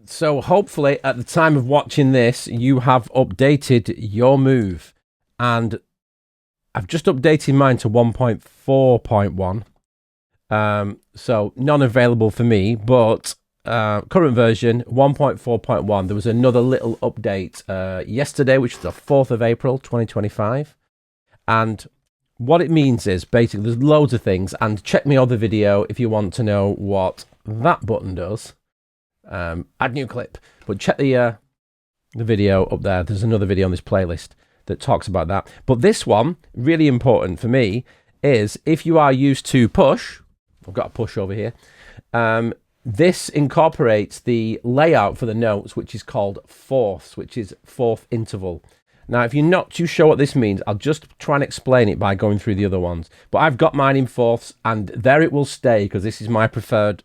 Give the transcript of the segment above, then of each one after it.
So hopefully at the time of watching this, you have updated your Move. And I've just updated mine to 1.4.1. So none available for me, but current version 1.4.1. There was another little update yesterday, which is the 4th of April 2025. And what it means is basically there's loads of things, and check my other video if you want to know what that button does. Add new clip, but check the video up there. There's another video on this playlist that talks about that. But this one, really important for me, is if you are used to push, I've got a push over here, this incorporates the layout for the notes, which is called fourths, which is fourth interval. Now, if you're not too sure what this means, I'll just try and explain it by going through the other ones. But I've got mine in fourths, and there it will stay, because this is my preferred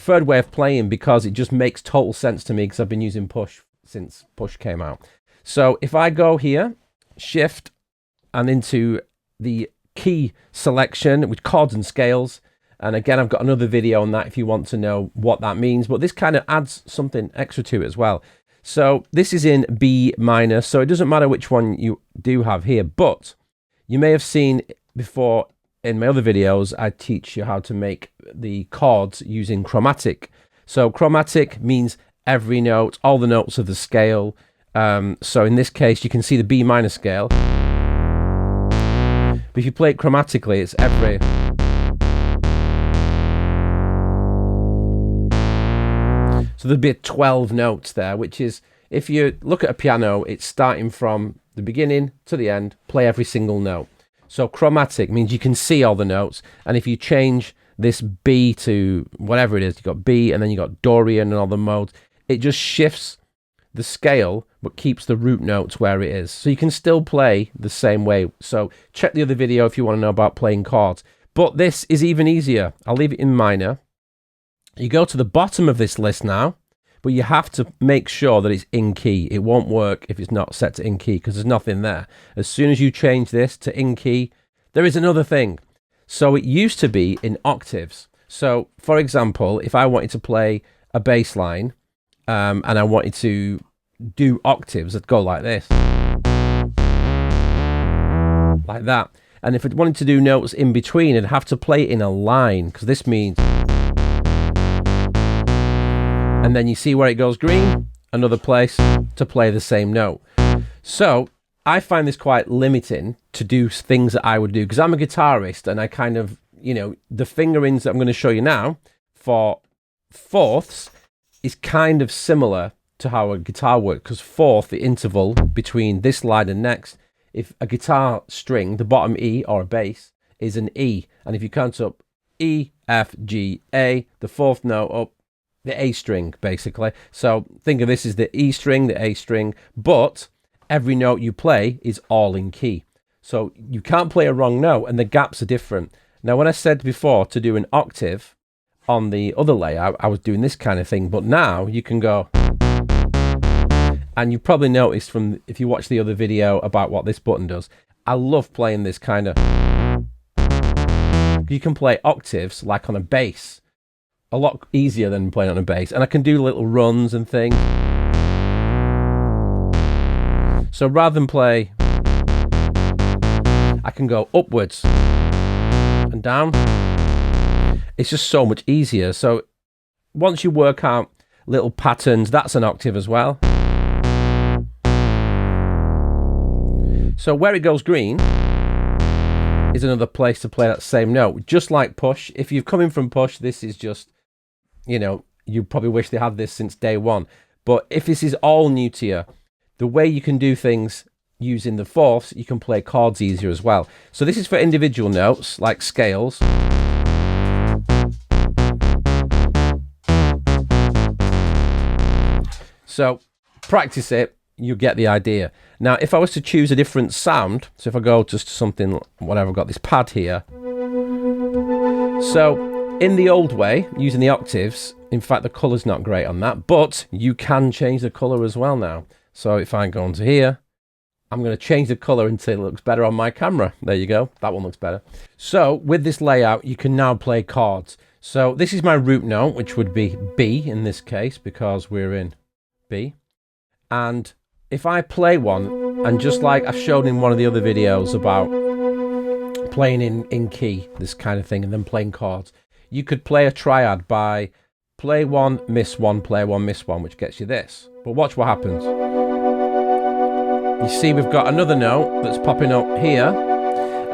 way of playing, because it just makes total sense to me, because I've been using push since push came out. So if I go here, shift, and into the key selection with chords and scales, and again I've got another video on that if you want to know what that means, but this kind of adds something extra to it as well. So this is in B minor, so it doesn't matter which one you do have here, but you may have seen before in my other videos, I teach you how to make the chords using chromatic. So chromatic means every note, all the notes of the scale. So in this case, you can see the B minor scale. But if you play it chromatically, it's every. So there'd be 12 notes there, which is, if you look at a piano, it's starting from the beginning to the end, play every single note. So chromatic means you can see all the notes, and if you change this B to whatever it is, you've got B and then you've got Dorian and all the modes, it just shifts the scale but keeps the root notes where it is. So you can still play the same way. So check the other video if you want to know about playing chords. But this is even easier. I'll leave it in minor. You go to the bottom of this list now, but you have to make sure that it's in key. It won't work if it's not set to in key, because there's nothing there. As soon as you change this to in key, there is another thing. So it used to be in octaves. So for example, if I wanted to play a bass line and I wanted to do octaves, I'd go like this. Like that. And if I wanted to do notes in between, I'd have to play it in a line, because this means. And then you see where it goes green, another place to play the same note. So I find this quite limiting to do things that I would do, because I'm a guitarist, and I kind of, you know, the fingerings that I'm going to show you now for fourths is kind of similar to how a guitar works, because fourth, the interval between this line and next, if a guitar string, the bottom E or a bass, is an E, and if you count up E, F, G, A, the fourth note up, the A string, basically. So think of this as the E string, the A string, but every note you play is all in key. So you can't play a wrong note, and the gaps are different. Now, when I said before to do an octave on the other layout, I was doing this kind of thing, but now you can go, and you probably noticed from, if you watch the other video about what this button does, I love playing this kind of, you can play octaves like on a bass, a lot easier than playing on a bass, and I can do little runs and things. So rather than play, I can go upwards and down. It's just so much easier. So once you work out little patterns, that's an octave as well. So where it goes green is another place to play that same note, just like push. If you're coming from push, this is just, you know, you probably wish they had this since day one. But if this is all new to you, the way you can do things using the fourths, you can play chords easier as well. So this is for individual notes, like scales. So practice it, you get the idea. Now, if I was to choose a different sound, so if I go just to something, whatever, I've got this pad here. So in the old way, using the octaves, in fact, the color's not great on that, but you can change the color as well now. So if I go onto here, I'm going to change the color until it looks better on my camera. There you go. That one looks better. So with this layout, you can now play chords. So this is my root note, which would be B in this case, because we're in B. And if I play one, and just like I've shown in one of the other videos about playing in key, this kind of thing, and then playing chords, you could play a triad by play one, miss one, play one, miss one, which gets you this. But watch what happens. You see we've got another note that's popping up here,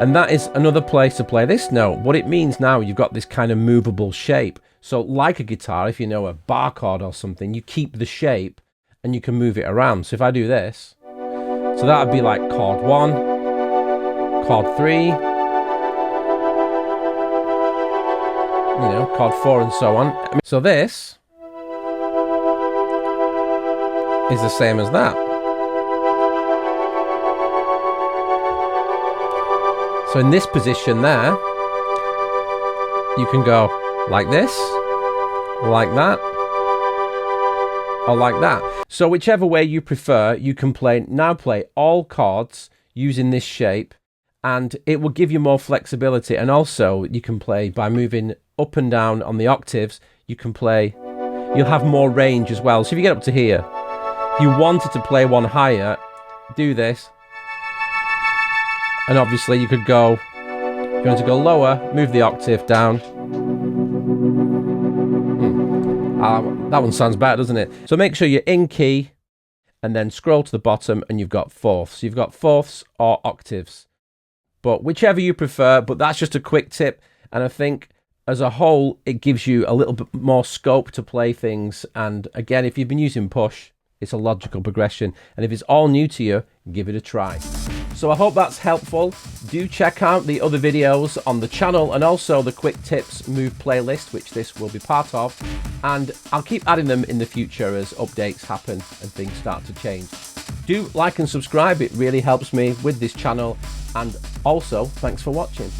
and that is another place to play this note. What it means now, you've got this kind of movable shape. So like a guitar, if you know a bar chord or something, you keep the shape and you can move it around. So if I do this, so that would be like chord 1, chord 3, chord 4 and so on. So this is the same as that. So in this position there, you can go like this, like that, or like that. So whichever way you prefer, you can play all chords using this shape, and it will give you more flexibility. And also you can play by moving up and down on the octaves. You can play, you'll have more range as well. So if you get up to here, if you wanted to play one higher, do this. And obviously you could go, if you want to go lower, move the octave down. That one sounds better, doesn't it? So make sure you're in key and then scroll to the bottom and you've got fourths. You've got fourths or octaves, but whichever you prefer. But that's just a quick tip. And I think as a whole, it gives you a little bit more scope to play things. And again, if you've been using push, it's a logical progression. And if it's all new to you, give it a try. So I hope that's helpful. Do check out the other videos on the channel and also the Quick Tips Move playlist, which this will be part of. And I'll keep adding them in the future as updates happen and things start to change. Do like and subscribe. It really helps me with this channel. And also, thanks for watching.